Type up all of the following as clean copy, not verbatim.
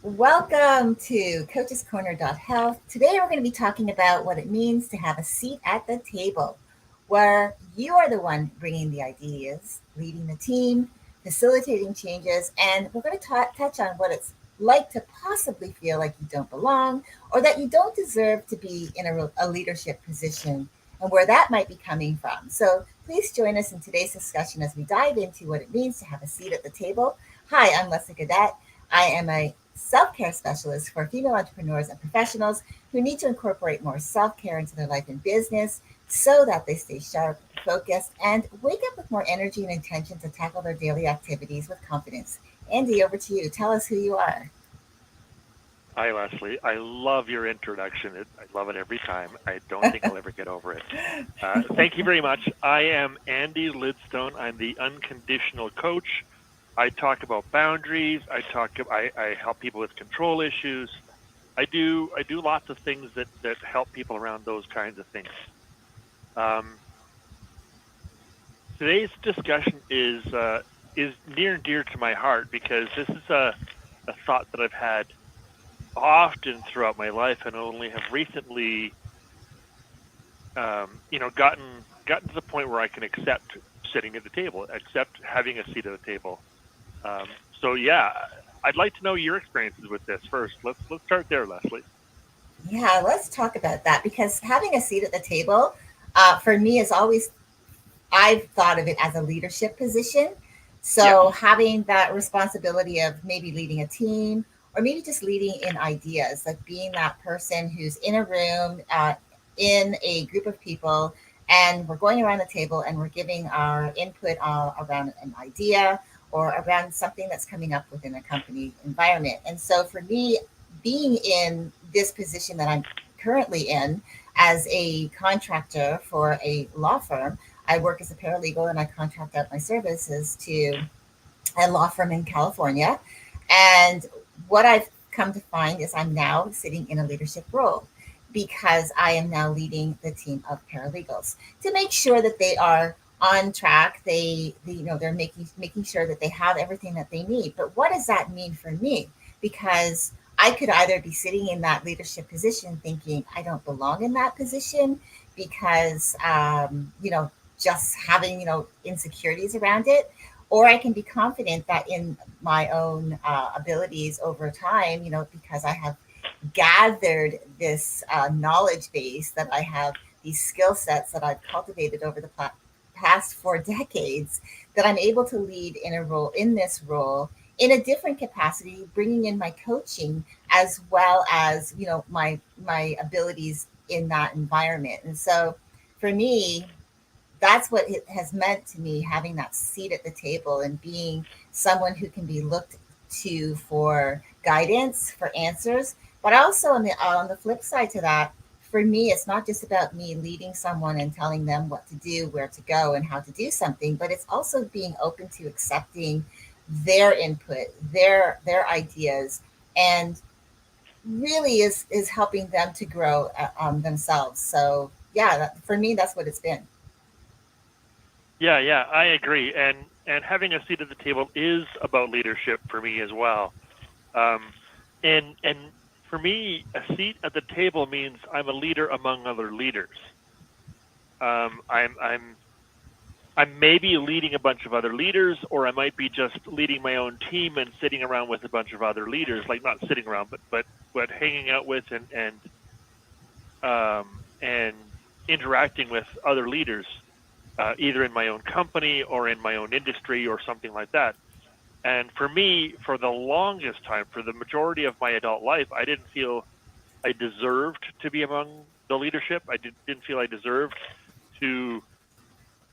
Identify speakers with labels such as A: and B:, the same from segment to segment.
A: Welcome to CoachesCorner.health. Today we're going to be talking about what it means to have a seat at the table, where you are the one bringing the ideas, leading the team, facilitating changes, and we're going to touch on what it's like to possibly feel like you don't belong or that you don't deserve to be in a leadership position and where that might be coming from. So please join us in today's discussion as we dive into what it means to have a seat at the table. Hi, I'm Leslie Gadet. I am a self care specialist for female entrepreneurs and professionals who need to incorporate more self care into their life and business so that they stay sharp, focused, and wake up with more energy and intention to tackle their daily activities with confidence. Andy, over to you. Tell us who you are.
B: Hi, Leslie. I love your introduction. I love it every time. I don't think I'll ever get over it. Thank you very much. I am Andy Lidstone. I'm the unconditional coach. I talk about boundaries. I help people with control issues. I do lots of things that help people around those kinds of things. Um, Today's discussion is near and dear to my heart because this is a thought that I've had often throughout my life, and only have recently, gotten to the point where I can accept sitting at the table, accept having a seat at the table. Um, so yeah, I'd like to know your experiences with this first. Let's start there, Leslie.
A: Yeah, let's talk about that because having a seat at the table for me is always I've thought of it as a leadership position.
B: Yes.
A: So having that responsibility of maybe leading a team or maybe just leading in ideas, like being that person who's in a room, in a group of people, and we're going around the table and we're giving our input around an idea or around something that's coming up within a company environment. And so for me, being in this position that I'm currently in as a contractor for a law firm, I work as a paralegal and I contract out my services to a law firm in California. And what I've come to find is I'm now sitting in a leadership role because I am now leading the team of paralegals to make sure that they are on track. They're making sure that they have everything that they need. But what does that mean for me? Because I could either be sitting in that leadership position thinking I don't belong in that position because just having insecurities around it, or I can be confident that in my own abilities over time, because I have gathered this knowledge base, that I have these skill sets that I've cultivated over the past 4 decades, that I'm able to lead in this role in a different capacity, bringing in my coaching as well as my abilities in that environment. And so for me, that's what it has meant to me, having that seat at the table and being someone who can be looked to for guidance, for answers. But also on the flip side to that, for me, it's not just about me leading someone and telling them what to do, where to go, and how to do something, but it's also being open to accepting their input, their ideas, and really is helping them to grow themselves. So yeah, for me, that's what it's been.
B: Yeah, yeah, I agree. And having a seat at the table is about leadership for me as well. Um, and for me, a seat at the table means I'm a leader among other leaders. Um, I'm I'm I'm maybe leading a bunch of other leaders, or I might be just leading my own team and sitting around with a bunch of other leaders, like not sitting around, but hanging out with and interacting with other leaders, either in my own company or in my own industry or something like that. And for me, for the longest time, for the majority of my adult life, I didn't feel I deserved to be among the leadership. Didn't feel I deserved to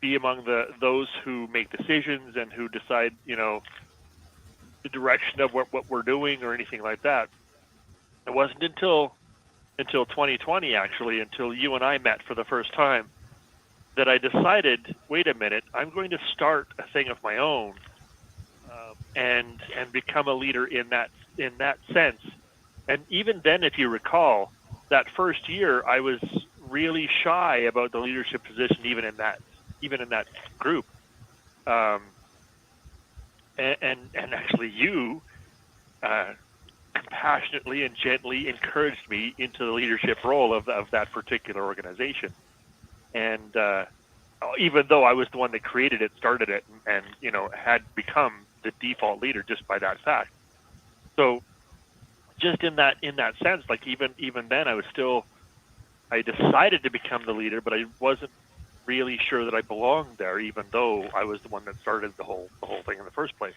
B: be among those who make decisions and who decide, the direction of what we're doing or anything like that. It wasn't until 2020, actually, until you and I met for the first time, that I decided, wait a minute, I'm going to start a thing of my own, and become a leader in that sense. And even then, if you recall, that first year, I was really shy about the leadership position, even in that group. Um, and actually, you uh, passionately and gently encouraged me into the leadership role of that particular organization. And even though I was the one that created it, started it, and had become the default leader just by that fact. So just in that sense, like even then, I decided to become the leader, but I wasn't really sure that I belonged there, even though I was the one that started the whole thing in the first place.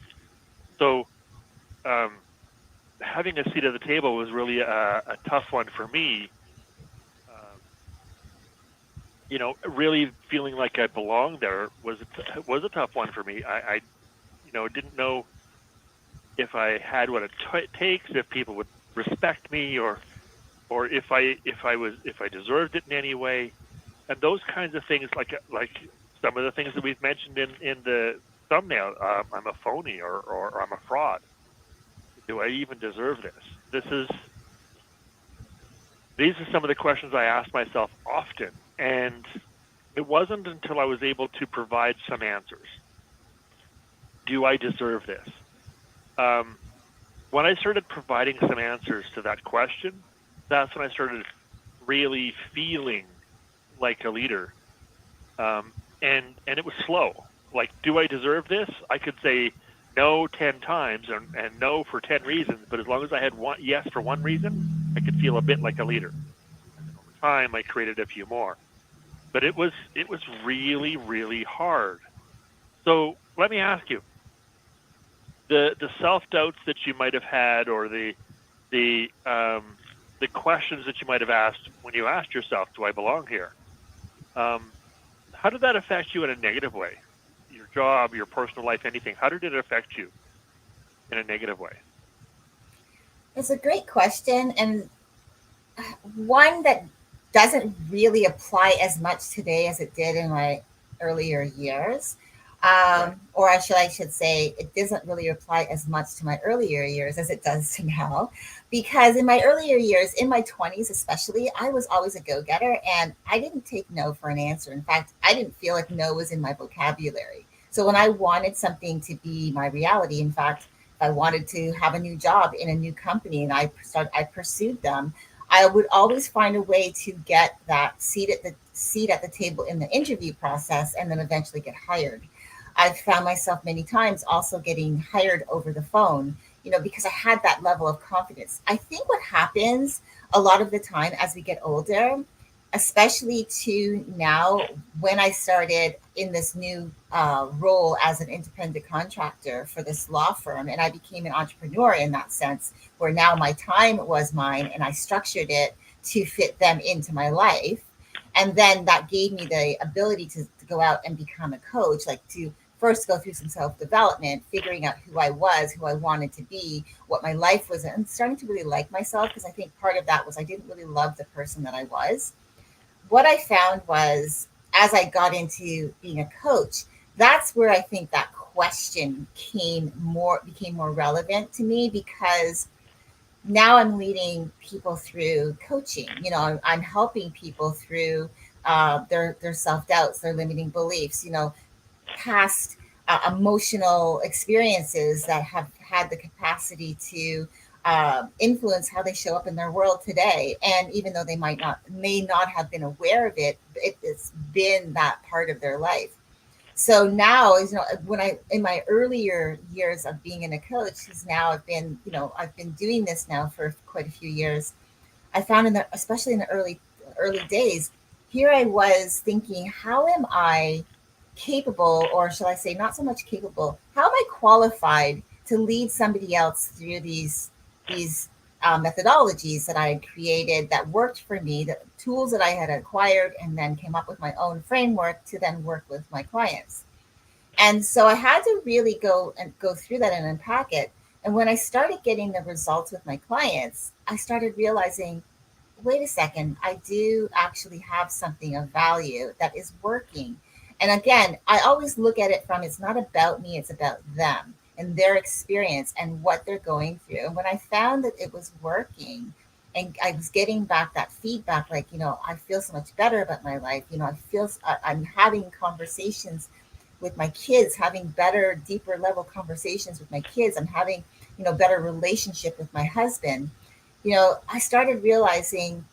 B: So um, having a seat at the table was really a tough one for me. Um, really feeling like I belonged there was a tough one for me. I didn't know if I had what it takes, if people would respect me, or if I deserved it in any way, and those kinds of things, like some of the things that we've mentioned in the thumbnail. I'm a phony, or I'm a fraud. Do I even deserve this? These are some of the questions I asked myself often, and it wasn't until I was able to provide some answers. Do I deserve this? Um, when I started providing some answers to that question, that's when I started really feeling like a leader. And it was slow. Like, do I deserve this? I could say no 10 times, and no for 10 reasons, but as long as I had one yes for one reason, I could feel a bit like a leader. And then over time, I created a few more. But it was really, really hard. So let me ask you, the self doubts that you might have had, or the questions that you might have asked when you asked yourself, "Do I belong here?" Um, how did that affect you in a negative way? Your job, your personal life, anything. How did it affect you in a negative way?
A: It's a great question, and one that doesn't really apply as much today as it did in my earlier years.
B: Right.
A: Or I should say, it doesn't really apply as much to my earlier years as it does to now. Because in my earlier years, in my 20s especially, I was always a go getter and I didn't take no for an answer. In fact, I didn't feel like no was in my vocabulary. So when I wanted something to be my reality, in fact, if I wanted to have a new job in a new company and I pursued them, I would always find a way to get that seat at the table in the interview process and then eventually get hired. I've found myself many times also getting hired over the phone, because I had that level of confidence. I think what happens a lot of the time as we get older, especially to now, when I started in this new role as an independent contractor for this law firm, and I became an entrepreneur in that sense, where now my time was mine and I structured it to fit them into my life. And then that gave me the ability to go out and become a coach, like to first go through some self development, figuring out who I was, who I wanted to be, what my life was, and starting to really like myself. Because I think part of that was I didn't really love the person that I was. What I found was, as I got into being a coach, that's where I think that question became more relevant to me, because now I'm leading people through coaching. I'm helping people through their self doubts, their limiting beliefs. Past emotional experiences that have had the capacity to influence how they show up in their world today. And even though they may not have been aware of it, it's been that part of their life. So now, when I in my earlier years of being in a coach, because now I've been doing this now for quite a few years. I found especially in the early days, here I was thinking, how am I capable, or shall I say, not so much capable, how am I qualified to lead somebody else through these methodologies that I had created that worked for me, the tools that I had acquired, and then came up with my own framework to then work with my clients. And so I had to really go through that and unpack it. And when I started getting the results with my clients, I started realizing, wait a second, I do actually have something of value that is working. And again, I always look at it from, it's not about me, it's about them and their experience and what they're going through. And when I found that it was working, and I was getting back that feedback, like, I feel so much better about my life. I'm having conversations with my kids, having better, deeper level conversations with my kids. I'm having, better relationship with my husband, I started realizing,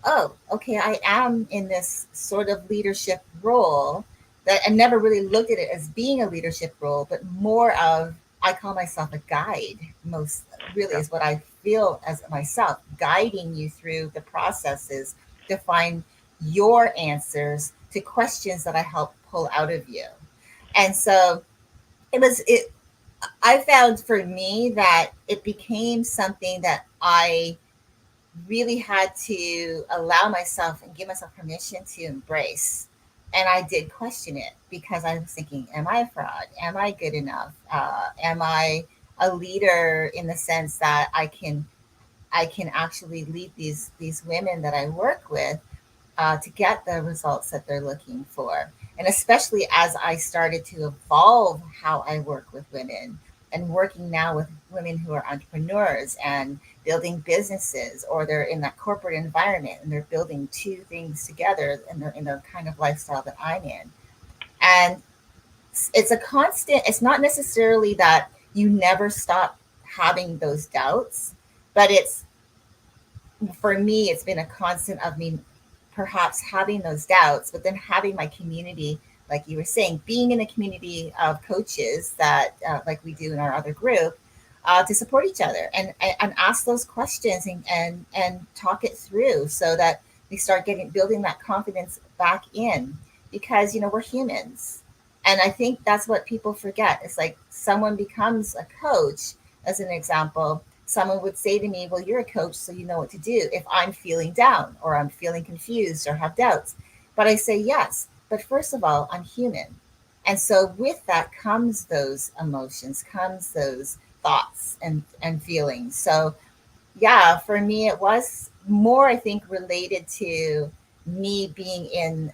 A: oh, okay, I am in this sort of leadership role that I never really looked at it as being a leadership role, but more of, I call myself a guide, most really
B: Yeah.
A: is what I feel as myself, guiding you through the processes to find your answers to questions that I help pull out of you. And so it I found for me that it became something that I really had to allow myself and give myself permission to embrace. And I did question it because I was thinking, am I a fraud? Am I good enough? Am I a leader in the sense that I can actually lead these women that I work with to get the results that they're looking for. And especially as I started to evolve how I work with women and working now with women who are entrepreneurs and building businesses, or they're in that corporate environment and they're building two things together and they're in the kind of lifestyle that I'm in. And it's a constant, it's not necessarily that you never stop having those doubts, but it's, for me, it's been a constant of me perhaps having those doubts, but then having my community, like you were saying, being in a community of coaches that, like we do in our other group, to support each other and ask those questions and talk it through so that we start getting building that confidence back in, because we're humans. And I think that's what people forget. It's like someone becomes a coach, as an example, someone would say to me, well, you're a coach, so you know what to do if I'm feeling down or I'm feeling confused or have doubts. But I say, yes, but first of all, I'm human. And so with that comes those emotions, comes those thoughts and feelings. So yeah, for me, it was more, I think, related to me being in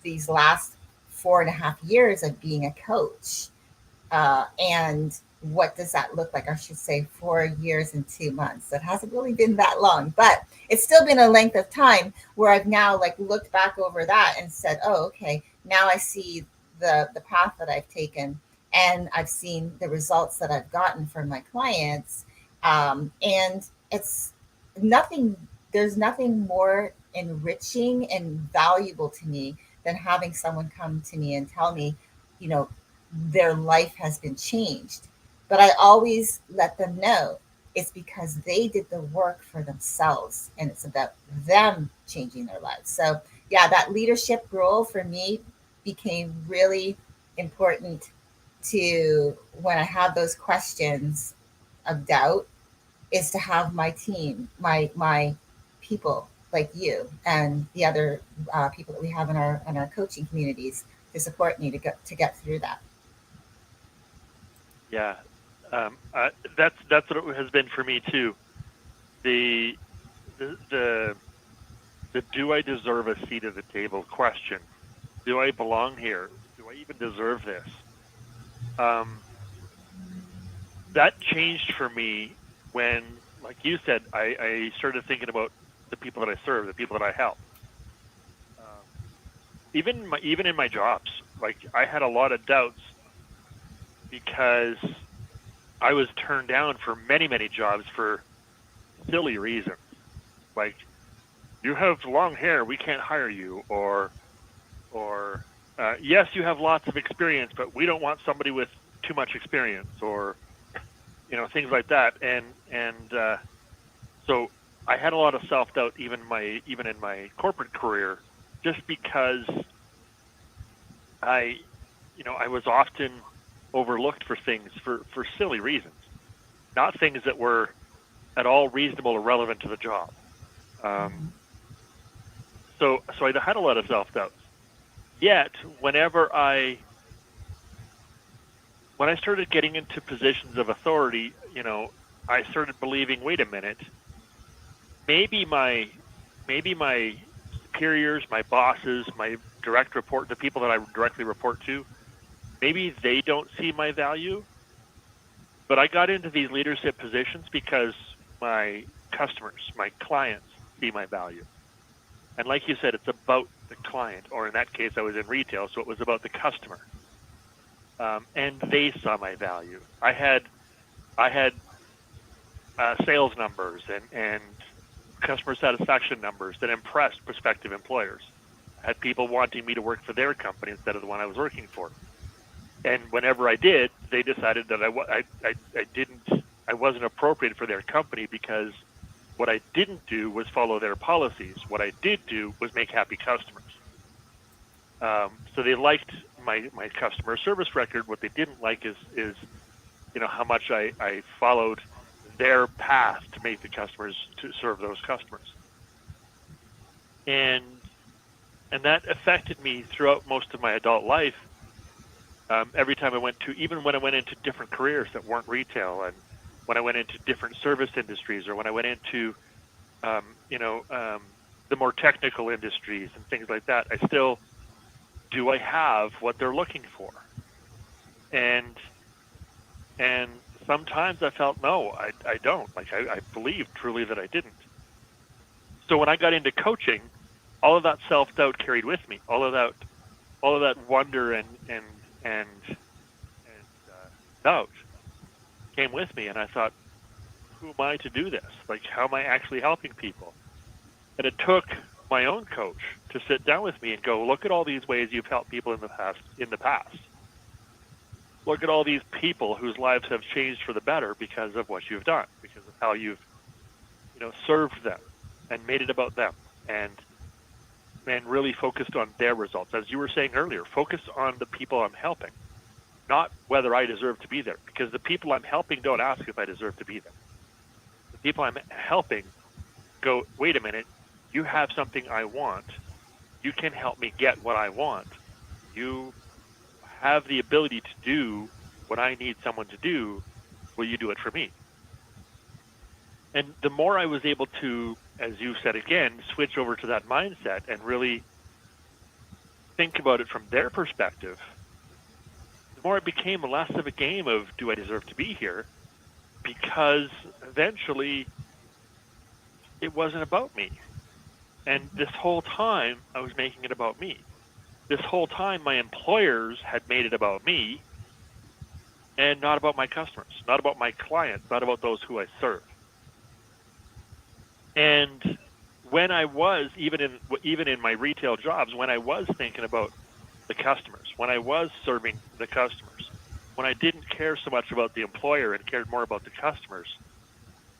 A: these last 4.5 years of being a coach, and what does that look like? I should say 4 years and 2 months. It hasn't really been that long, but it's still been a length of time where I've now like looked back over that and said, oh, okay, now I see the path that I've taken, and I've seen the results that I've gotten from my clients. And it's nothing, there's nothing more enriching and valuable to me than having someone come to me and tell me, you know, their life has been changed. But I always let them know it's because they did the work for themselves and it's about them changing their lives. So, yeah, that leadership role for me became really important to, when I have those questions of doubt, is to have my team, my people like you and the other people that we have in our coaching communities to support me to get through that.
B: Yeah. That's what it has been for me too. The the the, the do I deserve a seat at the table question. Do I belong here? Do I even deserve this? Um, that changed for me when, like you said, I started thinking about the people that I serve, the people that I help. Um, even in my jobs, like I had a lot of doubts because I was turned down for many jobs for silly reasons, like you have long hair, we can't hire you, or yes, you have lots of experience, but we don't want somebody with too much experience, or things like that. And so I had a lot of self doubt even in my corporate career, just because I I was often overlooked for things for silly reasons, not things that were at all reasonable or relevant to the job. Um,
A: Mhm.
B: so I had a lot of self doubts. Yet whenever when I started getting into positions of authority, I started believing, wait a minute, maybe my maybe my superiors, my bosses, my the people that I directly report to, maybe they don't see my value, but I got into these leadership positions because my customers, my clients see my value. And like you said, it's about the client, or in that case, I was in retail, so it was about the customer. And they saw my value. I had I had sales numbers and customer satisfaction numbers that impressed prospective employers. I had people wanting me to work for their company instead of the one I was working for. And whenever I did, they decided that I wasn't appropriate for their company because what I didn't do was follow their policies. What I did do was make happy customers. So they liked my customer service record. What they didn't like is how much I followed their path to make the customers, to serve those customers. And that affected me throughout most of my adult life. Every time I went to, even when I went into different careers that weren't retail, and when I went into different service industries, or when I went into, the more technical industries and things like that, do I have what they're looking for? And sometimes I felt, no, I don't. Like I believed truly that I didn't. So when I got into coaching, all of that self-doubt carried with me. All of that wonder and doubt came with me, and I thought, who am I to do this? Like, how am I actually helping people? And it took my own coach to sit down with me and go, look at all these ways you've helped people in the past. Look at all these people whose lives have changed for the better because of what you've done, because of how you've, served them and made it about them, and really focused on their results. As you were saying earlier, focus on the people I'm helping, not whether I deserve to be there, because the people I'm helping don't ask if I deserve to be there. The people I'm helping go, wait a minute, you have something I want. You can help me get what I want. You have the ability to do what I need someone to do. Will you do it for me? And the more I was able to, as you said again, switch over to that mindset and really think about it from their perspective, the more it became less of a game of, do I deserve to be here? Because eventually it wasn't about me. And this whole time I was making it about me. This whole time my employers had made it about me and not about my customers, not about my clients, not about those who I serve. And when I was, even in my retail jobs, when I was thinking about the customers, when I was serving the customers, when I didn't care so much about the employer and cared more about the customers,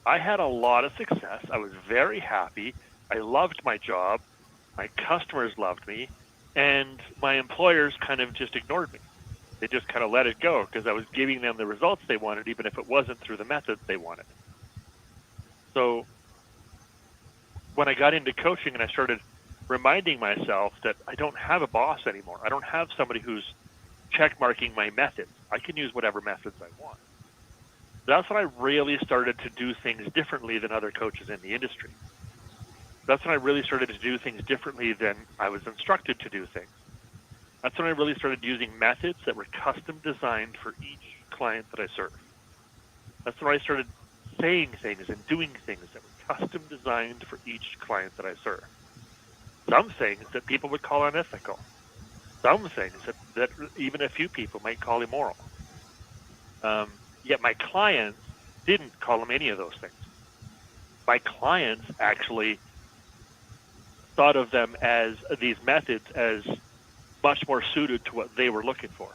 B: I had a lot of success. I was very happy. I loved my job. My customers loved me, and my employers kind of just ignored me. They just kind of let it go because I was giving them the results they wanted, even if it wasn't through the methods they wanted. So when I got into coaching and I started reminding myself that I don't have a boss anymore, I don't have somebody who's check marking my methods. I can use whatever methods I want. That's when I really started to do things differently than other coaches in the industry. That's when I really started to do things differently than I was instructed to do things. That's when I really started using methods that were custom designed for each client that I serve. That's when I started saying things and doing things that were custom designed for each client that I serve. Some things that people would call unethical. Some things that even a few people might call immoral. Yet my clients didn't call them any of those things. My clients actually thought of them as these methods as much more suited to what they were looking for,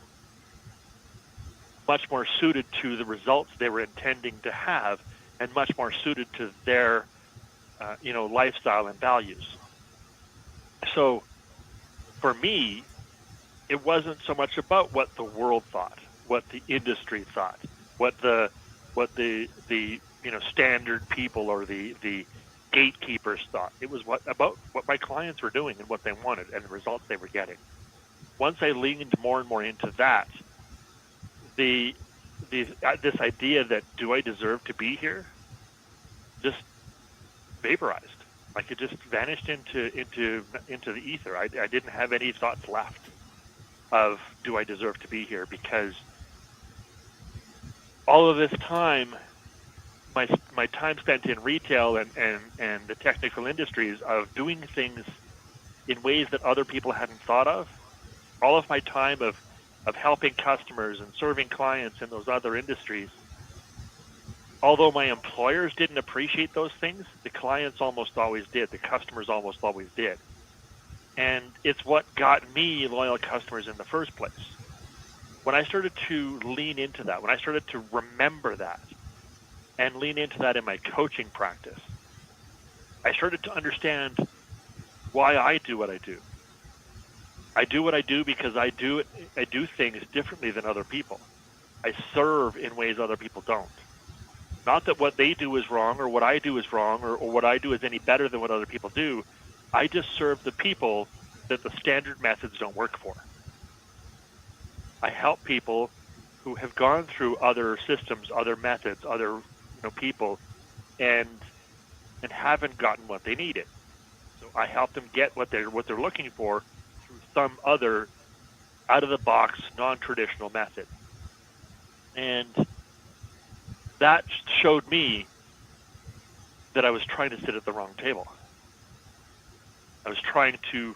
B: much more suited to the results they were intending to have, and much more suited to their, lifestyle and values. So for me, it wasn't so much about what the world thought, what the industry thought, what the standard people or the gatekeepers thought. It was about what my clients were doing and what they wanted and the results they were getting. Once I leaned more and more into that, this idea that, do I deserve to be here, just vaporized. Like it just vanished into the ether. I didn't have any thoughts left of, do I deserve to be here, because all of this time, my time spent in retail and the technical industries of doing things in ways that other people hadn't thought of, all of my time of helping customers and serving clients in those other industries although my employers didn't appreciate those things, the clients almost always did. The customers almost always did. And it's what got me loyal customers in the first place. When I started to lean into that, when I started to remember that and lean into that in my coaching practice, I started to understand why I do what I do. I do what I do because I do things differently than other people. I serve in ways other people don't. Not that what they do is wrong or what I do is wrong or what I do is any better than what other people do. I just serve the people that the standard methods don't work for. I help people who have gone through other systems, other methods, other people, and haven't gotten what they needed. So I help them get what they're looking for through some other out of the box, non-traditional method. And that showed me that I was trying to sit at the wrong table. I was trying to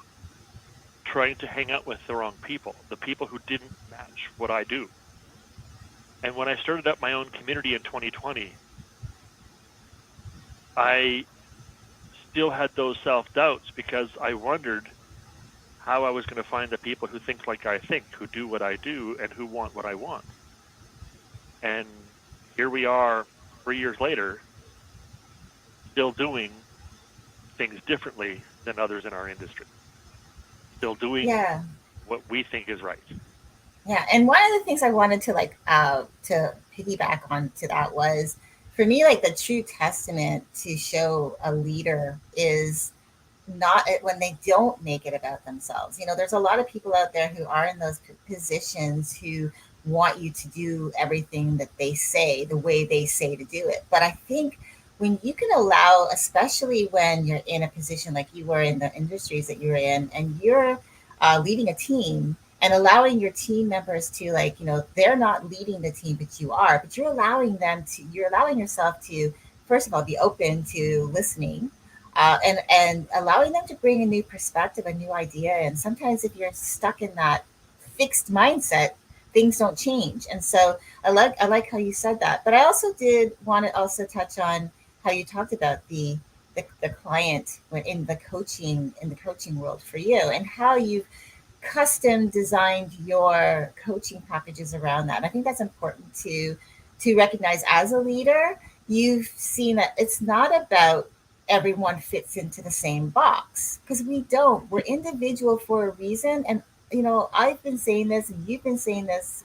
B: hang out with the wrong people, the people who didn't match what I do. And when I started up my own community in 2020, I still had those self-doubts because I wondered how I was going to find the people who think like I think, who do what I do, and who want what I want. And here we are 3 years later, still doing things differently than others in our industry, still doing
A: Yeah.
B: what we think is right.
A: Yeah, and one of the things I wanted to to piggyback on to that was, for me, like, the true testament to show a leader is not when they don't make it about themselves. There's a lot of people out there who are in those positions who want you to do everything that they say the way they say to do it. But I think when you can allow, especially when you're in a position like you were in the industries that you're in, and you're leading a team, and allowing your team members to, like, they're not leading the team, but you are, but you're allowing yourself to, first of all, be open to listening, and allowing them to bring a new perspective, a new idea. And sometimes if you're stuck in that fixed mindset, things don't change. And so I like how you said that. But I also did want to also touch on how you talked about the client in the coaching world for you, and how you've custom designed your coaching packages around that. And I think that's important to recognize as a leader. You've seen that it's not about everyone fits into the same box, because we don't. We're individual for a reason. And I've been saying this, and you've been saying this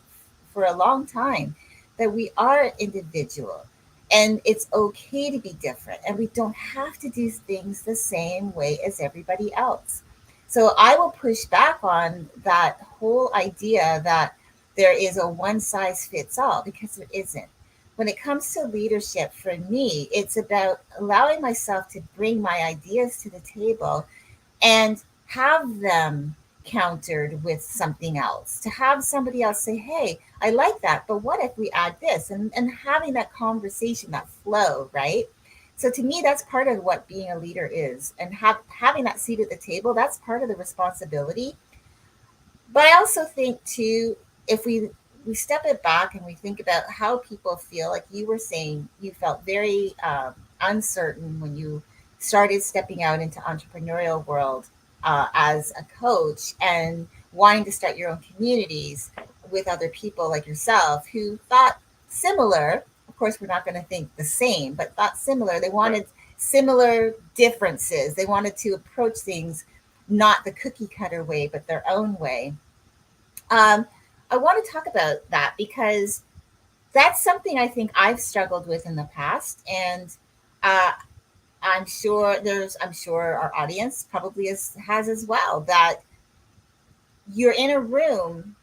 A: for a long time, that we are individual, and it's okay to be different, and we don't have to do things the same way as everybody else. So I will push back on that whole idea that there is a one size fits all, because there isn't. When it comes to leadership, for me, it's about allowing myself to bring my ideas to the table and have them countered with something else, to have somebody else say, hey, I like that, but what if we add this? And having that conversation, that flow, right? So to me, that's part of what being a leader is. And having that seat at the table, that's part of the responsibility. But I also think too, if we step it back and we think about how people feel, like you were saying, you felt very uncertain when you started stepping out into entrepreneurial world as a coach, and wanting to start your own communities with other people like yourself who thought similar. Of course, we're not going to think the same, but thought similar. They
B: Right.
A: wanted similar differences. They wanted to approach things not the cookie cutter way, but their own way. um, I want to talk about that because that's something I think I've struggled with in the past, and uh, I'm sure our audience probably has as well. That you're in a room,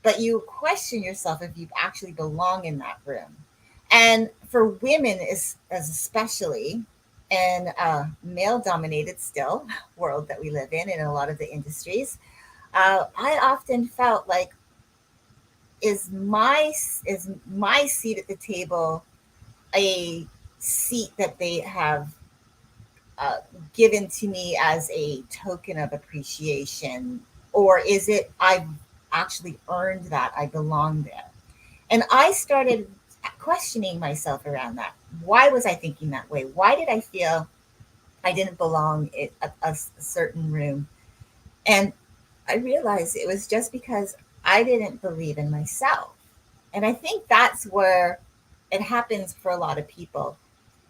A: but you question yourself if you actually belong in that room. And for women, as especially in a male-dominated still world that we live in a lot of the industries, I often felt like, is my seat at the table a seat that they have uh, given to me as a token of appreciation, or is it I've actually earned that I belong there? And I started questioning myself around that. Why was I thinking that way? Why did I feel I didn't belong in a certain room? And I realized it was just because I didn't believe in myself. And I think that's where it happens for a lot of people.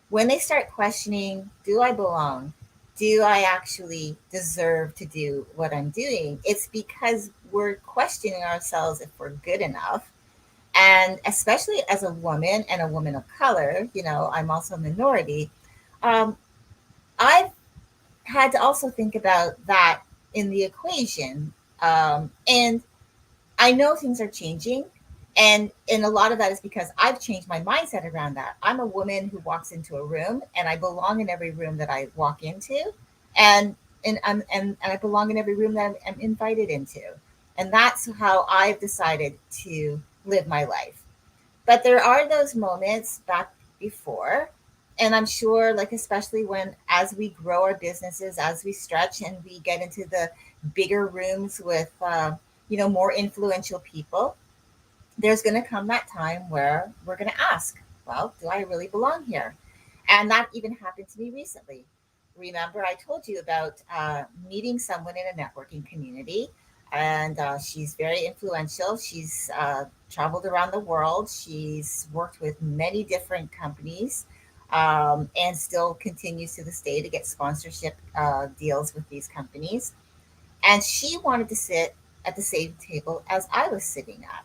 A: When they start questioning, do I belong? Do I actually deserve to do what I'm doing? It's because we're questioning ourselves if we're good enough. And especially as a woman and a woman of color, I'm also a minority. Um, I've had to also think about that in the equation. And I know things are changing. And a lot of that is because I've changed my mindset around that. I'm a woman who walks into a room and I belong in every room that I walk into. And and I belong in every room that I'm invited into. And that's how I've decided to live my life. But there are those moments back before, and I'm sure, like, especially when, as we grow our businesses, as we stretch and we get into the bigger rooms with, more influential people, there's going to come that time where we're going to ask, well, do I really belong here? And that even happened to me recently. Remember, I told you about meeting someone in a networking community, and she's very influential. She's traveled around the world, she's worked with many different companies, and still continues to this day to get sponsorship deals with these companies. And she wanted to sit at the same table as I was sitting at,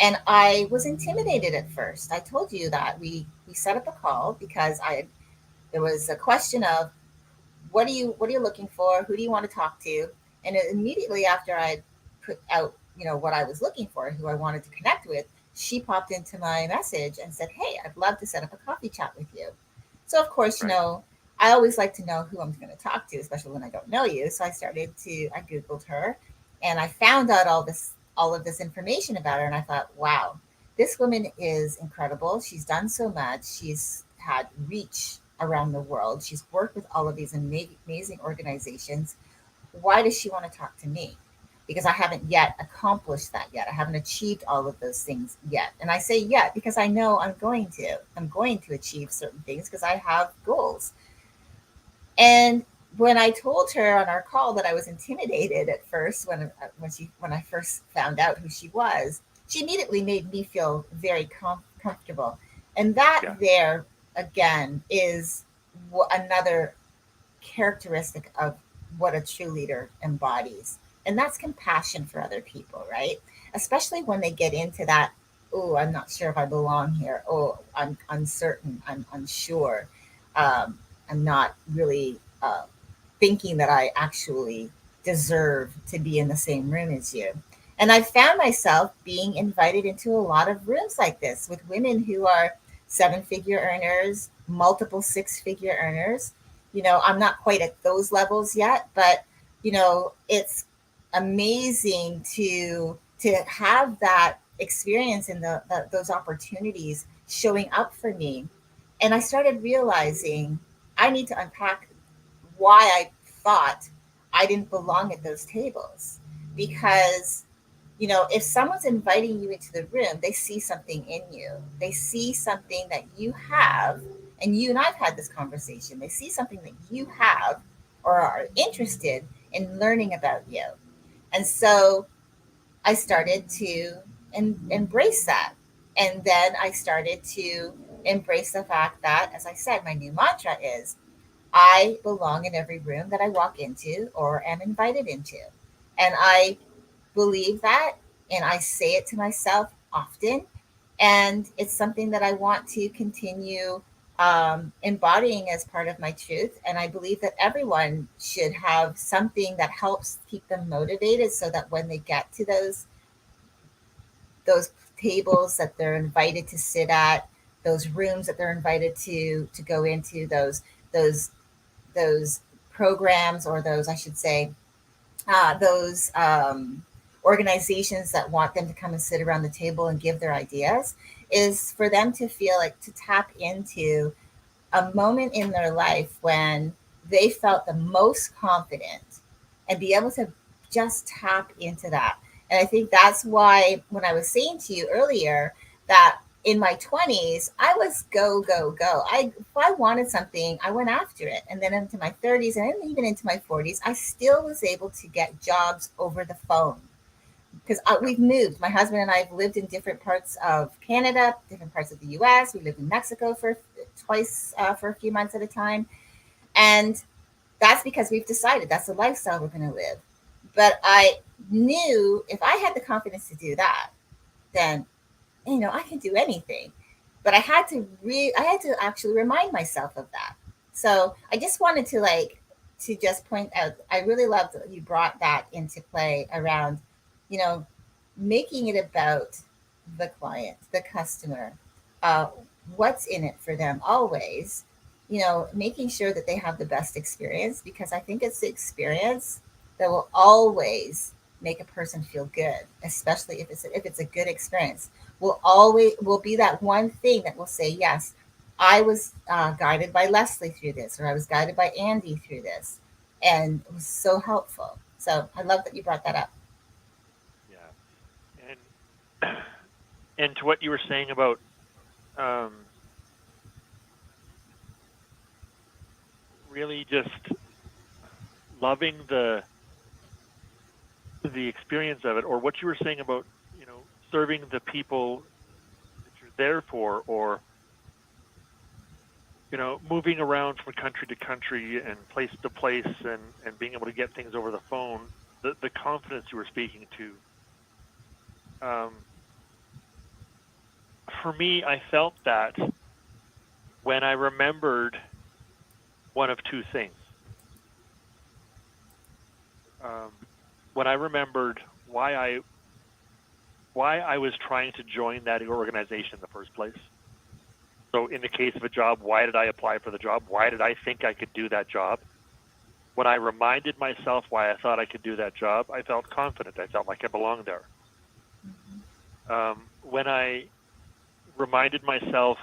A: and I was intimidated at first. I told you that we set up a call because I there was a question of, what are you looking for? Who do you want to talk to? And immediately after I put out, what I was looking for, who I wanted to connect with, she popped into my message and said, "Hey, I'd love to set up a coffee chat with you." So of course,
B: Right.
A: I always like to know who I'm going to talk to, especially when I don't know you. So I googled her, and I found out all of this information about her, and I thought, wow, this woman is incredible. She's done so much. She's had reach around the world. She's worked with all of these amazing organizations. Why does she want to talk to me? Because I haven't yet accomplished that yet. I haven't achieved all of those things yet. And I say yet because I know I'm going to. I'm going to achieve certain things because I have goals. And when I told her on our call that I was intimidated at first, when I first found out who she was, she immediately made me feel very comfortable. And that
B: Yeah.
A: there again is another characteristic of what a true leader embodies. And that's compassion for other people, right? Especially when they get into that, oh, I'm not sure if I belong here. Oh, I'm uncertain. I'm unsure. Um, I'm not really thinking that I actually deserve to be in the same room as you. And I found myself being invited into a lot of rooms like this with women who are seven-figure earners, multiple six-figure earners. I'm not quite at those levels yet, but it's amazing to have that experience and those opportunities showing up for me. And I started realizing I need to unpack why I thought I didn't belong at those tables. Because, if someone's inviting you into the room, they see something in you. They see something that you have, and you and I've had this conversation. They see something that you have or are interested in learning about you. And so I started to embrace that. And then I started to embrace the fact that, as I said, my new mantra is I belong in every room that I walk into or am invited into. And I believe that, and I say it to myself often. And it's something that I want to continue embodying as part of my truth. And I believe that everyone should have something that helps keep them motivated so that when they get to those tables that they're invited to sit at, those rooms that they're invited to go into, those those programs, or those, I should say, those organizations that want them to come and sit around the table and give their ideas, is for them to feel like to tap into a moment in their life when they felt the most confident and be able to just tap into that. And I think that's why when I was saying to you earlier that in my 20s, I was go, go, go. If I wanted something, I went after it. And then into my 30s and even into my 40s, I still was able to get jobs over the phone because
B: Yep.
A: we've moved. My husband and I have lived in different parts of Canada, different parts of the US. We lived in Mexico for twice for a few months at a time. And that's because we've decided that's the lifestyle we're going to live. But I knew if I had the confidence to do that, then I can do anything. But I had to actually remind myself of that. So I just wanted to to just point out, I really loved that you brought that into play around, you know, making it about the client, the customer, uh, what's in it for them always, making sure that they have the best experience, because I think it's the experience that will always make a person feel good, especially if it's a good experience. Will be that one thing that will say, yes, I was guided by Leslie through this, or I was guided by Andy through this, and it was so helpful. So I love that you brought that up.
B: Yeah. And and to what you were saying about um, really just loving the experience of it, or what you were saying about serving the people that you're there for, or moving around from country to country and place to place, and being able to get things over the phone. The confidence you were speaking to, um, for me, I felt that when I remembered one of two things. Um, when I remembered why I was trying to join that organization in the first place. So in the case of a job, why did I apply for the job? Why did I think I could do that job? When I reminded myself why I thought I could do that job, I felt confident. I felt like I belonged there. When I reminded myself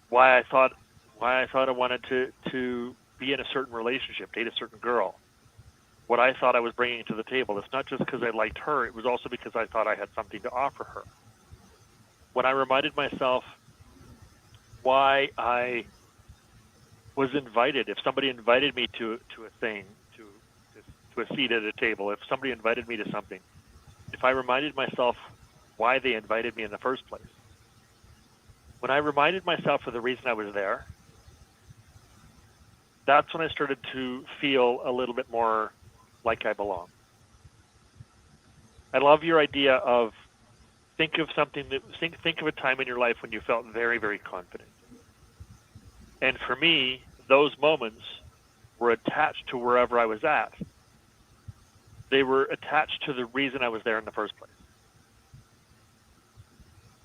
B: why I thought I wanted to be in a certain relationship, date a certain girl, what I thought I was bringing to the table, it's not just because I liked her, it was also because I thought I had something to offer her. When I reminded myself why I was invited, if somebody invited me to a thing, to a seat at a table, if somebody invited me to something, if I reminded myself why they invited me in the first place, when I reminded myself of the reason I was there, that's when I started to feel a little bit more like I belong. I love your idea of think of a time in your life when you felt very, very confident. And for me, those moments were attached to wherever I was at. They were attached to the reason I was there in the first place.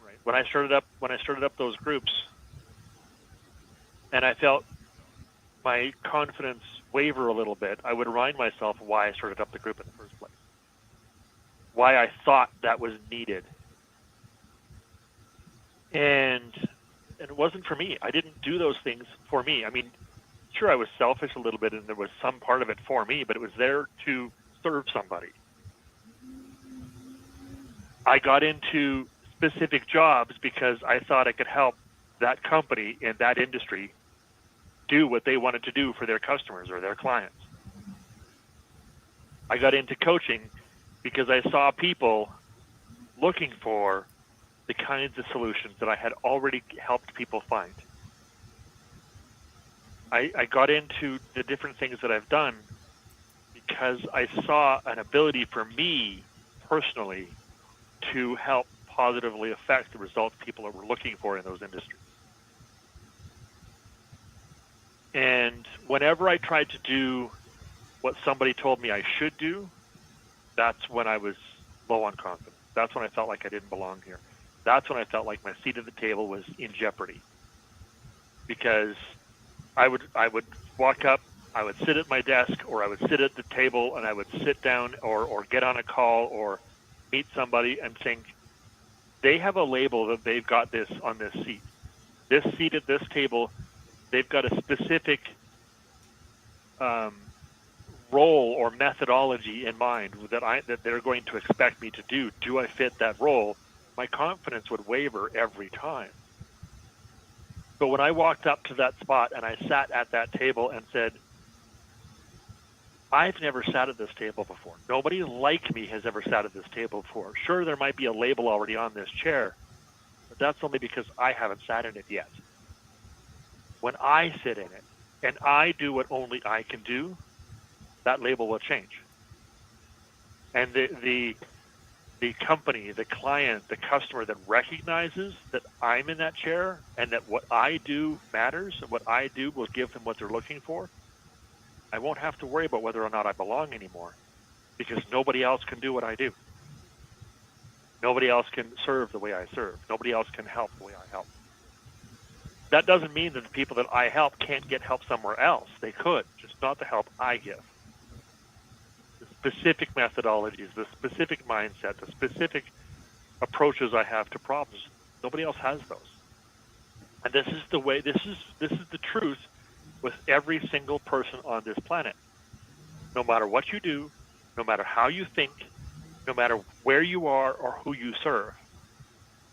B: Right. When I started up those groups, and I felt my confidence waver a little bit, I would remind myself why I started up the group in the first place, why I thought that was needed. And it wasn't for me. I didn't do those things for me. I mean, sure, I was selfish a little bit, and there was some part of it for me, but it was there to serve somebody. I got into specific jobs because I thought I could help that company in that industry do what they wanted to do for their customers or their clients. I got into coaching because I saw people looking for the kinds of solutions that I had already helped people find. I got into the different things that I've done because I saw an ability for me personally to help positively affect the results people were looking for in those industries. And whenever I tried to do what somebody told me I should do, that's when I was low on confidence. That's when I felt like I didn't belong here. That's when I felt like my seat at the table was in jeopardy, because I would walk up, I would sit at my desk, or I would sit at the table, and I would sit down or get on a call or meet somebody and think they have a label that they've got this on this seat. This seat at this table, they've got a specific um, role or methodology in mind that they're going to expect me to do. Do I fit that role? my confidence would waver every time. But when I walked up to that spot and I sat at that table and said, I've never sat at this table before. Nobody like me has ever sat at this table before. Sure, there might be a label already on this chair, but that's only because I haven't sat in it yet. When I sit in it and I do what only I can do, that label will change. And the company, the client, the customer that recognizes that I'm in that chair and that what I do matters and what I do will give them what they're looking for, I won't have to worry about whether or not I belong anymore because nobody else can do what I do. Nobody else can serve the way I serve. Nobody else can help the way I help. That doesn't mean that the people that I help can't get help somewhere else. They could, just not the help I give. The specific methodologies, the specific mindset, the specific approaches I have to problems, nobody else has those. And this is the way, this is the truth with every single person on this planet. No matter what you do, no matter how you think, no matter where you are or who you serve,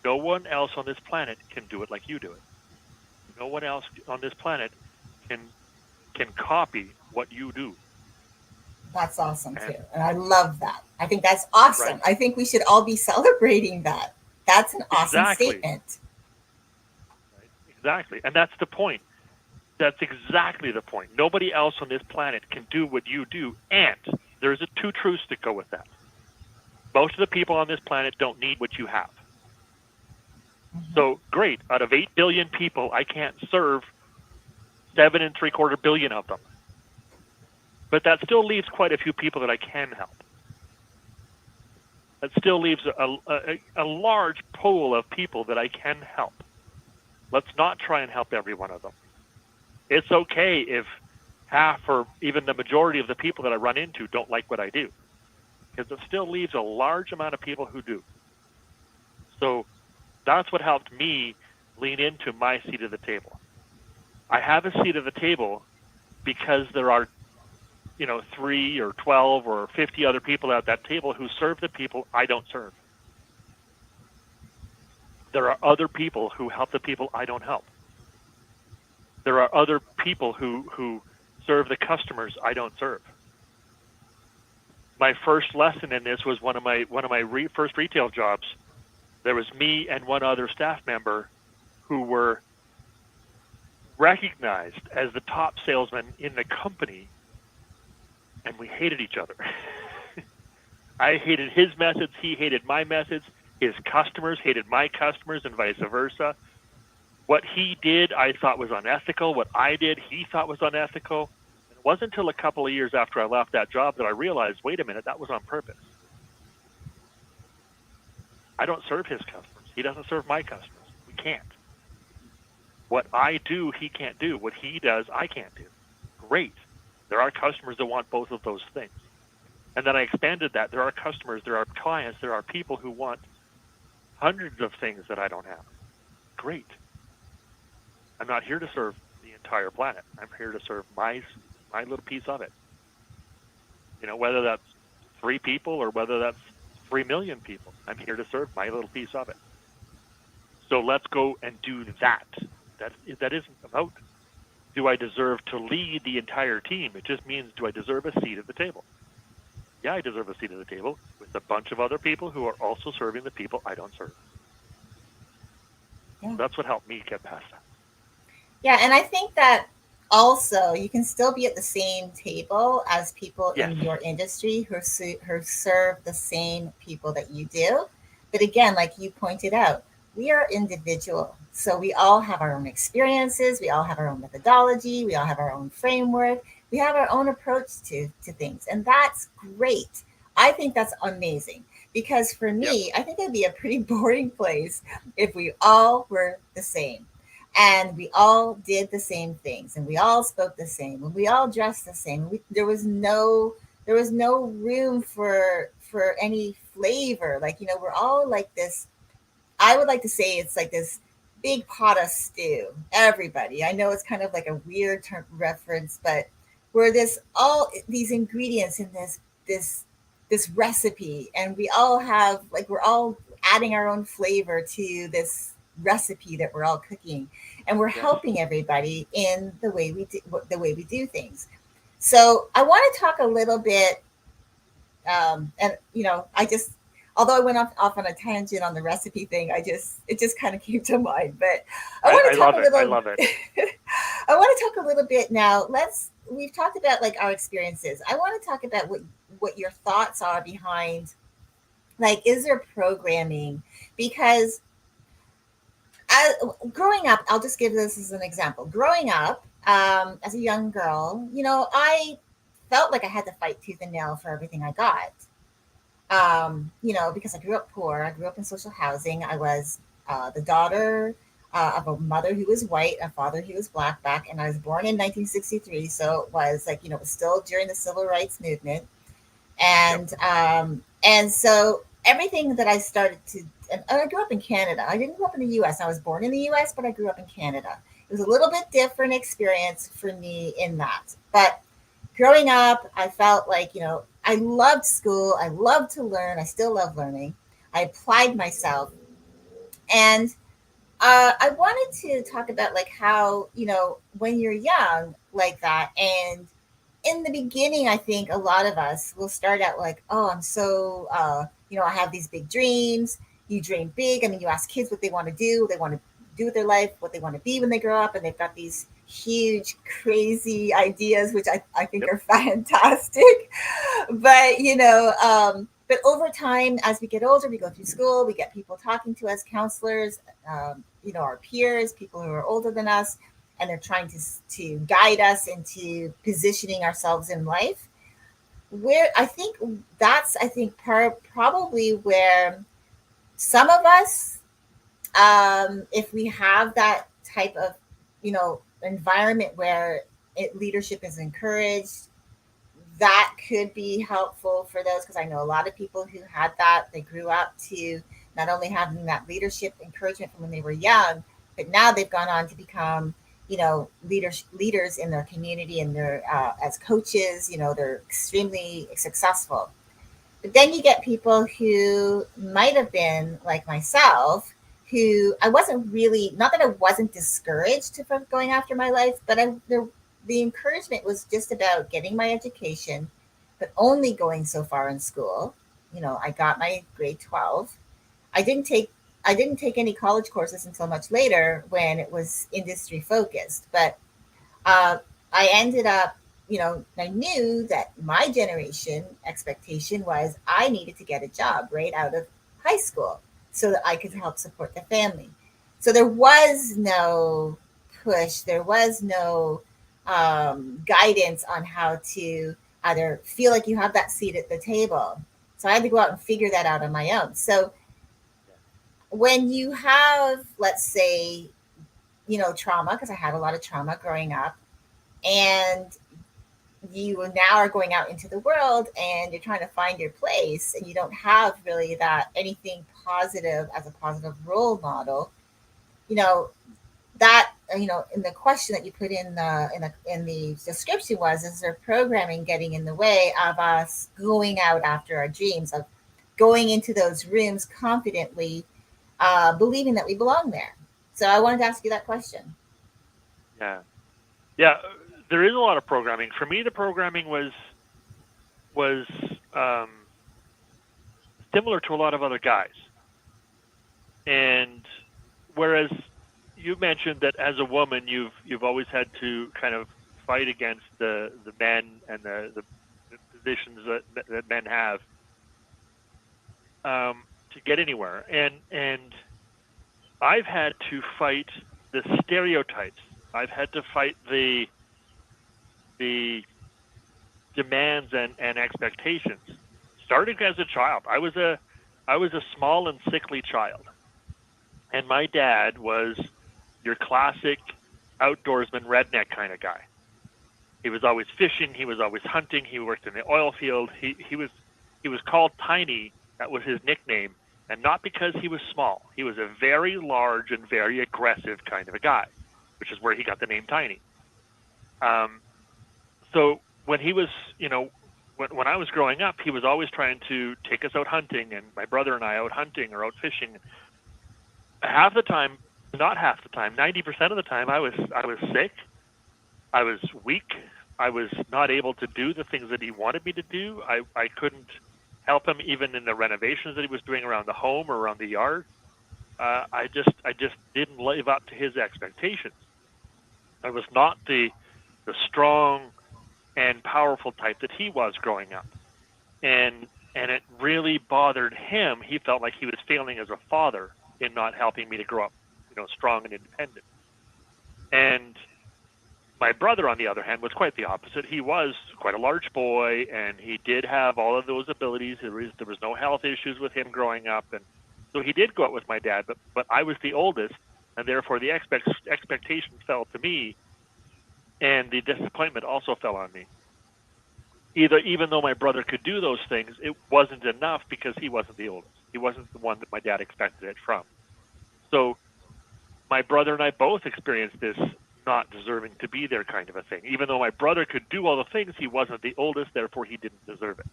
B: no one else on this planet can do it like you do it. No one else on this planet can copy what you do.
A: That's awesome
B: And
A: too. And I love that. I think that's
B: right,
A: awesome. I think we should all be celebrating that. That's an awesome
B: exactly,
A: statement.
B: right, exactly, and that's the point. That's exactly the point. Nobody else on this planet can do what you do, and there's two truths that go with that. Most of the people on this planet don't need what you have.
A: Mm-hmm.
B: So great, out of 8 billion people, I can't serve 7.75 billion of them. But that still leaves quite a few people that I can help. That still leaves a large pool of people that I can help. Let's not try and help every one of them. It's okay if half or even the majority of the people that I run into don't like what I do, because it still leaves a large amount of people who do. So that's what helped me lean into my seat at the table. I have a seat at the table because there are 3 or 12 or 50 other people at that table who serve the people I don't serve. There are other people who help the people I don't help. There are other people who serve the customers I don't serve. My first lesson in this was one of my first retail jobs. There was me and one other staff member who were recognized as the top salesman in the company, and we hated each other. I hated his methods. He hated my methods. His customers hated my customers and vice versa. What he did, I thought was unethical. What I did, he thought was unethical. And it wasn't until a couple of years after I left that job that I realized, wait a minute, that was on purpose. I don't serve his customers. He doesn't serve my customers. We can't. What I do, he can't do. What he does, I can't do. Great. There are customers that want both of those things. And then I expanded that. There are customers, there are clients, there are people who want hundreds of things that I don't have. Great. I'm not here to serve the entire planet. I'm here to serve my little piece of it. Whether that's 3 people or whether that's 3 million people, I'm here to serve my little piece of it. So let's go and do that. That isn't about, do I deserve to lead the entire team? It just means, do I deserve a seat at the table? Yeah, I deserve a seat at the table with a bunch of other people who are also serving the people I don't serve.
A: Yeah.
B: That's what helped me get past that.
A: Yeah, and I think that also you can still be at the same table as people
B: Yes.
A: in your industry who serve the same people that you do. But again, like you pointed out, we are individual. So we all have our own experiences, we all have our own methodology, we all have our own framework, we have our own approach to things. And that's great. I think that's amazing because for
B: Yep.
A: me, I think it'd be a pretty boring place if we all were the same and we all did the same things and we all spoke the same and we all dressed the same. There was no room for any flavor. Like, we're all like this. I would like to say it's like this big pot of stew. Everybody, I know it's kind of like a weird term reference, but we're this all these ingredients in this recipe, and we all have, like, we're all adding our own flavor to this recipe that we're all cooking, and we're
B: Yes.
A: helping everybody in the way we do things. So I want to talk a little bit, and I just, although I went off on a tangent on the recipe thing, it just kind of came to mind. But I want
B: I
A: to talk
B: love
A: a
B: it. I
A: little.
B: love it.
A: I want to talk a little bit now. We've talked about like our experiences. I want to talk about what your thoughts are behind, like, is there programming? Because as, growing up, I'll just give this as an example. Growing up, as a young girl, I felt like I had to fight tooth and nail for everything I got. Because I grew up poor. I grew up in social housing. I was the daughter of a mother who was white, a father who was black back, and I was born in 1963. So it was like, it was still during the civil rights movement.
B: Yep.
A: And so everything that I started to, and I grew up in Canada. I didn't grow up in the US. I was born in the US, but I grew up in Canada. It was a little bit different experience for me in that. But growing up, I felt like, I loved school. I loved to learn. I still love learning. I applied myself. And I wanted to talk about like how, when you're young like that, and in the beginning, I think a lot of us will start out like, oh, I'm so, I have these big dreams. You dream big. I mean, you ask kids what they want to do, they want to do with their life, what they want to be when they grow up, and they've got these huge, crazy ideas, which I think
B: Yep.
A: are fantastic. But, but over time, as we get older, we go through school, we get people talking to us, counselors, our peers, people who are older than us, and they're trying to guide us into positioning ourselves in life. Where I think probably where some of us, if we have that type of environment where leadership is encouraged, that could be helpful for those, because I know a lot of people who had that. They grew up to not only having that leadership encouragement from when they were young, but now they've gone on to become, leaders in their community, and they're as coaches. They're extremely successful. But then you get people who might have been like myself, who I wasn't really, not that I wasn't discouraged from going after my life, but the encouragement was just about getting my education, but only going so far in school. I got my grade 12. I didn't take I didn't take any college courses until much later when it was industry focused. But uh, I ended up, I knew that my generation expectation was I needed to get a job right out of high school so that I could help support the family. So there was no push, there was no guidance on how to either feel like you have that seat at the table. So I had to go out and figure that out on my own. So when you have, let's say, trauma, because I had a lot of trauma growing up, and you now are going out into the world and you're trying to find your place, and you don't have really that anything positive as a positive role model, you know that in the question that you put in the description was, is there programming getting in the way of us going out after our dreams, of going into those rooms confidently, believing that we belong there? So I wanted to ask you that question.
B: Yeah. Yeah. There is a lot of programming. For me, the programming was um, similar to a lot of other guys. And whereas you mentioned that as a woman, you've always had to kind of fight against the men and the positions that men have, to get anywhere, and I've had to fight the stereotypes. I've had to fight the demands and expectations. Starting as a child, I was a small and sickly child, and my dad was your classic outdoorsman redneck kind of guy. He was always fishing. He was always hunting. He worked in the oil field. He was called Tiny. That was his nickname, and not because he was small. He was a very large and very aggressive kind of a guy, which is where he got the name Tiny. Um, so when he was, when I was growing up, he was always trying to take us out hunting, and my brother and I out hunting or out fishing. Half the time, not half the time, 90% of the time, I was sick, I was weak, I was not able to do the things that he wanted me to do. I couldn't help him even in the renovations that he was doing around the home or around the yard. I just didn't live up to his expectations. I was not the strong and powerful type that he was growing up, and it really bothered him. He felt like he was failing as a father in not helping me to grow up, strong and independent. And my brother, on the other hand, was quite the opposite. He was quite a large boy, and he did have all of those abilities. There was no health issues with him growing up, and so he did go out with my dad. But I was the oldest, and therefore the expectation fell to me, and the disappointment also fell on me. Even though my brother could do those things, it wasn't enough because he wasn't the oldest. He wasn't the one that my dad expected it from. So my brother and I both experienced this not deserving to be there kind of a thing. Even though my brother could do all the things, he wasn't the oldest, therefore he didn't deserve it.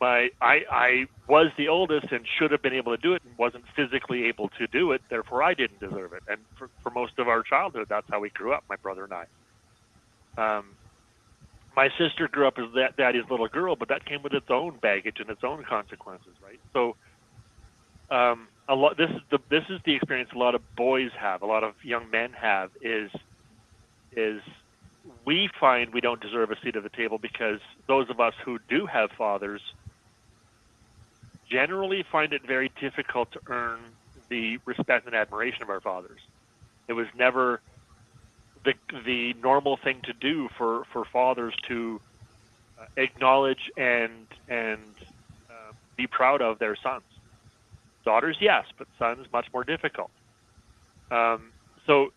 B: I was the oldest and should have been able to do it and wasn't physically able to do it, therefore I didn't deserve it. And for most of our childhood, that's how we grew up, my brother and I. My sister grew up as daddy's little girl, but that came with its own baggage and its own consequences, right? So a lot. This is the experience a lot of boys have, a lot of young men have, is we find we don't deserve a seat at the table because those of us who do have fathers generally find it very difficult to earn the respect and admiration of our fathers. It was never the normal thing to do for fathers to acknowledge and be proud of their sons. Daughters, yes, but sons, much more difficult. So,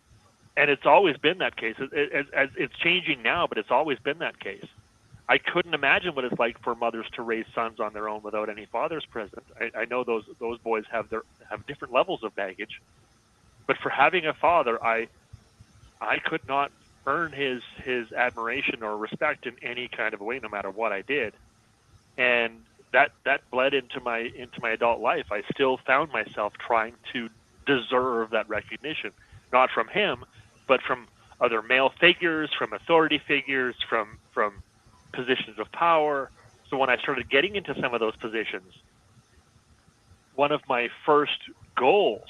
B: and it's always been that case. It's changing now, but it's always been that case. I couldn't imagine what it's like for mothers to raise sons on their own without any fathers present. I know those boys have different levels of baggage, but for having a father, I could not earn his admiration or respect in any kind of way, no matter what I did, and that bled into my adult life. I still found myself trying to deserve that recognition, not from him, but from other male figures, from authority figures, from positions of power. So when I started getting into some of those positions, one of my first goals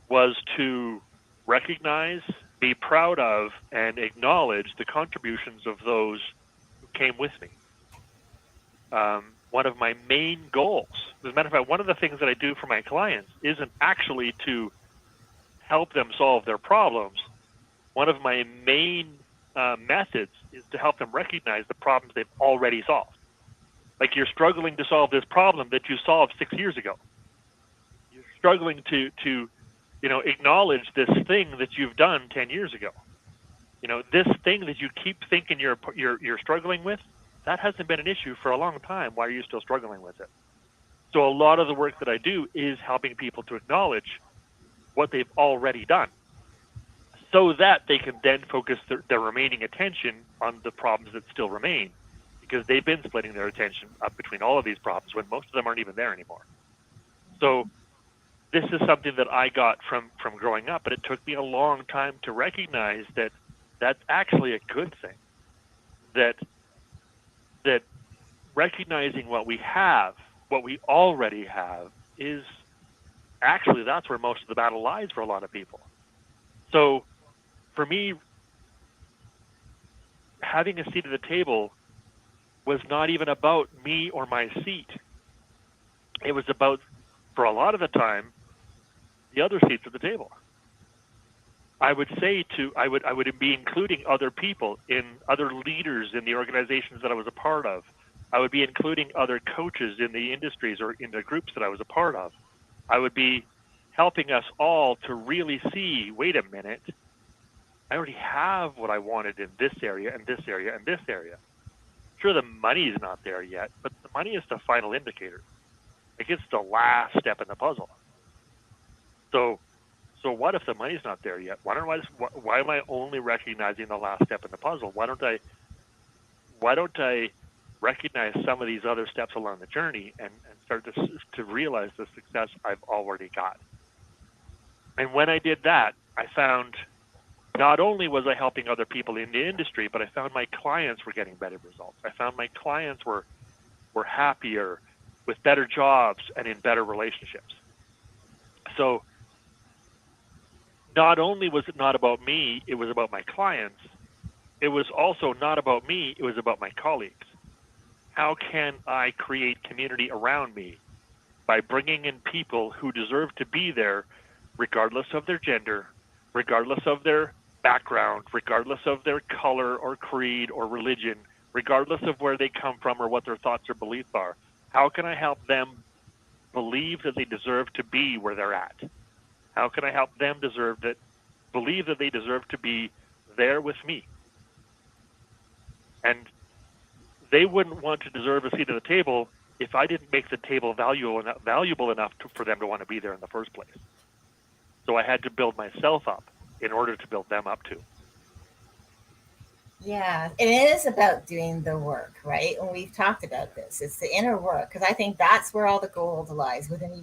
B: was to recognize, be proud of, and acknowledge the contributions of those who came with me. One of my main goals, as a matter of fact, one of the things that I do for my clients isn't actually to help them solve their problems. One of my main methods is to help them recognize the problems they've already solved. Like, you're struggling to solve this problem that you solved 6 years ago. You're struggling to acknowledge this thing that you've done 10 years ago. This thing that you keep thinking you're struggling with, that hasn't been an issue for a long time. Why are you still struggling with it? So a lot of the work that I do is helping people to acknowledge what they've already done, so that they can then focus their remaining attention on the problems that still remain, because they've been splitting their attention up between all of these problems when most of them aren't even there anymore. So this is something that I got from growing up, but it took me a long time to recognize that that's actually a good thing. That recognizing what we have, what we already have, is actually, that's where most of the battle lies for a lot of people. So for me, having a seat at the table was not even about me or my seat. It was about, for a lot of the time, the other seats at the table. I would be including other people, in other leaders in the organizations that I was a part of. I would be including other coaches in the industries or in the groups that I was a part of. I would be helping us all to really see, wait a minute, I already have what I wanted in this area and this area and this area. Sure, the money is not there yet, but the money is the final indicator. Like, it's the last step in the puzzle. So what if the money's not there yet? Why am I only recognizing the last step in the puzzle? Why don't I recognize some of these other steps along the journey, and start to realize the success I've already got. And when I did that, I found not only was I helping other people in the industry, but I found my clients were getting better results. I found my clients were happier, with better jobs and in better relationships. So not only was it not about me, it was about my clients. It was also not about me, it was about my colleagues. How can I create community around me by bringing in people who deserve to be there, regardless of their gender, regardless of their background, regardless of their color or creed or religion, regardless of where they come from or what their thoughts or beliefs are? How can I help them believe that they deserve to be where they're at? How can I help them believe that they deserve to be there with me? And they wouldn't want to deserve a seat at the table if I didn't make the table valuable enough for them to want to be there in the first place. So I had to build myself up in order to build them up too.
A: Yeah, and it is about doing the work, right? And we've talked about this. It's the inner work because I think that's where all the gold lies within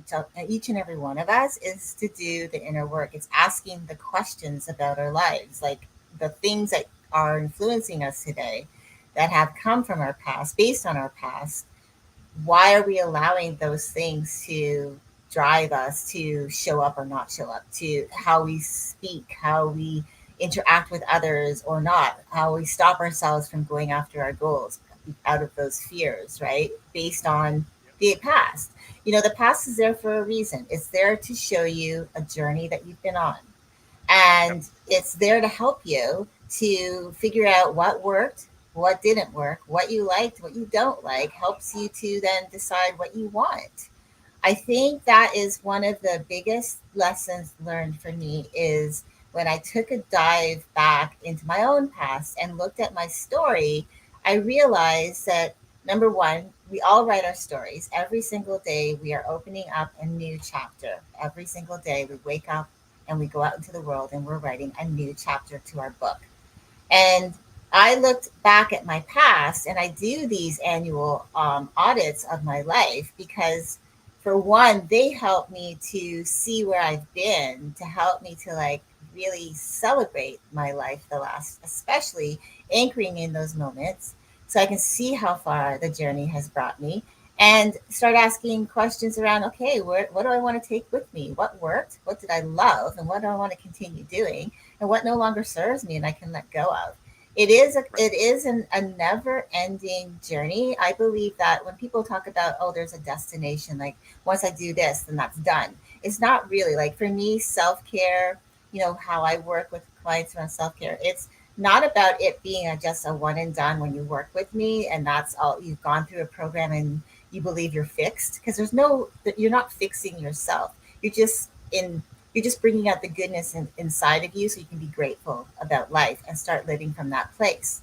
A: each and every one of us is to do the inner work. It's asking the questions about our lives, like the things that are influencing us today that have come from our past, based on our past. Why are we allowing those things to drive us to show up or not show up, to how we speak, how we interact with others or not, how we stop ourselves from going after our goals out of those fears, right? Based on
B: Yep.
A: the past. You know, the past is there for a reason. It's there to show you a journey that you've been on.
B: Yep.
A: And it's there to help you to figure out what worked, what didn't work, what you liked, what you don't like, helps you to then decide what you want. I think that is one of the biggest lessons learned for me is when I took a dive back into my own past and looked at my story, I realized that number one, we all write our stories. Every single day we are opening up a new chapter. Every single day we wake up and we go out into the world and we're writing a new chapter to our book. And I looked back at my past and I do these annual audits of my life because, for one, they help me to see where I've been, to help me to like really celebrate my life, the last, especially anchoring in those moments so I can see how far the journey has brought me and start asking questions around okay, what do I want to take with me? What worked? What did I love? And what do I want to continue doing? And what no longer serves me and I can let go of.
B: Right.
A: It is a never ending journey. I believe that when people talk about oh there's a destination, like once I do this then that's done. It's not really like for me self-care, you know, how I work with clients around self-care. It's not about it being just a one and done when you work with me and that's all you've gone through a program and you believe you're fixed because there's no you're not fixing yourself. You're just in you're just bringing out the goodness inside of you so you can be grateful about life and start living from that place.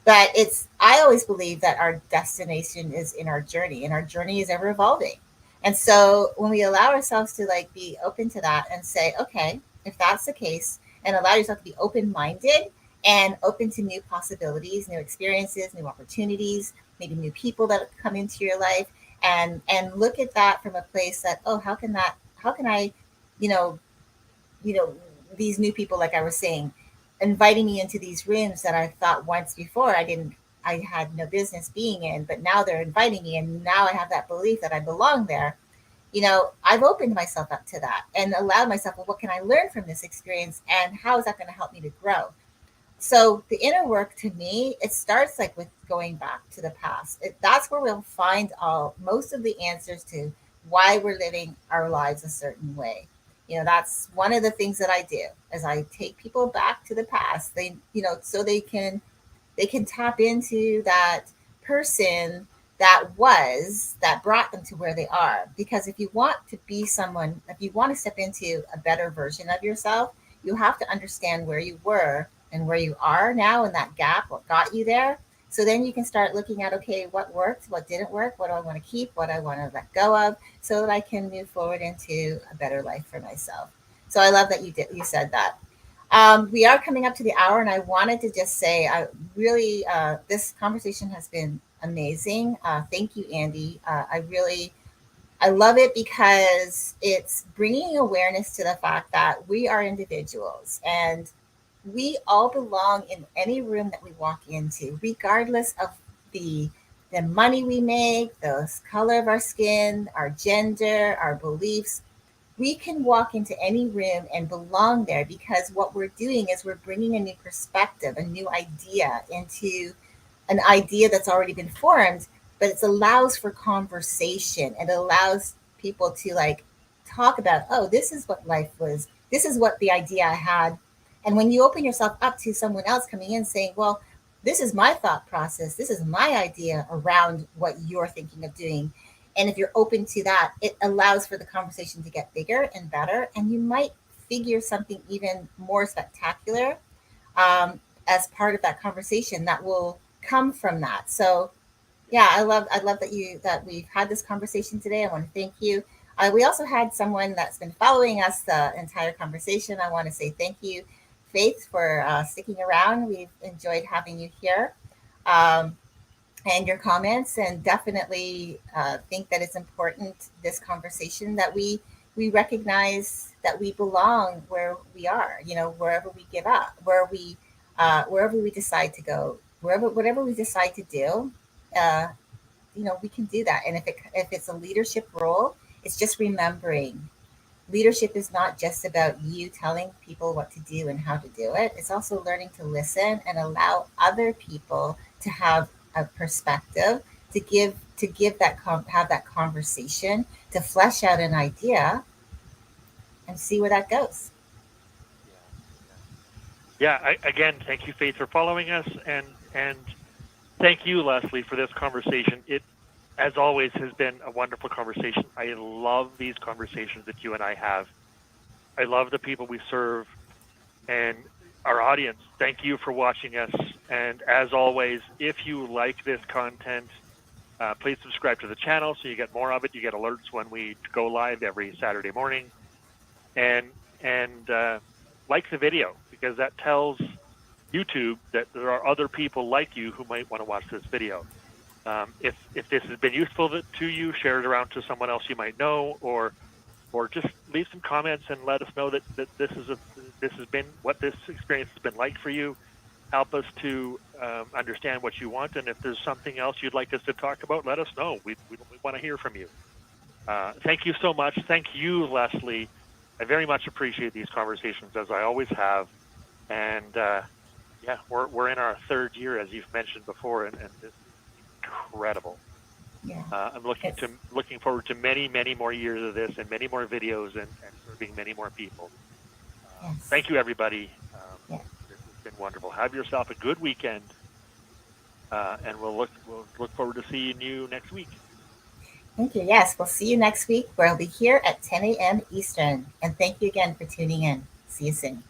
A: But it's I always believe that our destination is in our journey and our journey is ever evolving. And so when we allow ourselves to like be open to that and say okay, if that's the case, and allow yourself to be open minded and open to new possibilities, new experiences, new opportunities, maybe new people that come into your life, and look at that from a place that oh how can I you know you know, these new people, like I was saying, inviting me into these rooms that I thought once before I had no business being in, but now they're inviting me, and now I have that belief that I belong there. You know, I've opened myself up to that and allowed myself, well, what can I learn from this experience, and how is that going to help me to grow? So the inner work to me, it starts like with going back to the past. That's where we'll find all most of the answers to why we're living our lives a certain way. You know, that's one of the things that I do as I take people back to the past. They, you know, so they can tap into that person that brought them to where they are. Because if you want to be someone, if you want to step into a better version of yourself, you have to understand where you were and where you are now and that gap, what got you there. So then you can start looking at okay, what worked, what didn't work, what do I want to keep, what I want to let go of, so that I can move forward into a better life for myself. So I love that you said that. We are coming up to the hour, and I wanted to just say, I really this conversation has been amazing. Thank you, Andy. I love it because it's bringing awareness to the fact that we are individuals and we all belong in any room that we walk into, regardless of the the money we make, the color of our skin, our gender, our beliefs. We can walk into any room and belong there because what we're doing is we're bringing a new perspective, a new idea into an idea that's already been formed, but it allows for conversation. It allows people to like talk about, oh, this is what life was. This is what the idea I had. And when you open yourself up to someone else coming in saying, well, this is my thought process. This is my idea around what you're thinking of doing. And if you're open to that, it allows for the conversation to get bigger and better. And you might figure something even more spectacular as part of that conversation that will come from that. So yeah, I love that you that we've had this conversation today. I want to thank you. We also had someone that's been following us the entire conversation. I want to say thank you, Faith, for sticking around. We've enjoyed having you here. Um, and your comments, and definitely think that it's important this conversation that we recognize that we belong where we are, you know, wherever we give up, wherever we decide to go, wherever whatever we decide to do, uh, you know, we can do that. And if it's a leadership role, it's just remembering leadership is not just about you telling people what to do and how to do it. It's also learning to listen and allow other people to have a perspective, to give have that conversation, to flesh out an idea and see where that goes.
B: Yeah, yeah, yeah. Again, thank you, Faith, for following us, and thank you, Leslie, for this conversation. It, as always, has been a wonderful conversation. I love these conversations that you and I have. I love the people we serve and our audience. Thank you for watching us. And as always, if you like this content, please subscribe to the channel so you get more of it. You get alerts when we go live every Saturday morning, and and like the video, because that tells YouTube that there are other people like you who might want to watch this video. If this has been useful to you, share it around to someone else you might know, or just leave some comments and let us know that this has been what this experience has been like for you. Help us to understand what you want, and if there's something else you'd like us to talk about, let us know. We want to hear from you. Thank you so much. Thank you, Leslie. I very much appreciate these conversations, as I always have. And yeah, we're in our third year, as you've mentioned before, and this is incredible.
A: Yeah.
B: I'm
A: It's
B: looking forward to many more years of this, and many more videos, and serving many more people.
A: yes.
B: Thank you, everybody.
A: Yeah.
B: This has been wonderful. Have yourself a good weekend, and we'll look forward to seeing you next week.
A: Thank you. Yes, we'll see you next week where I'll be here at 10 a.m. Eastern. And thank you again for tuning in. See you soon.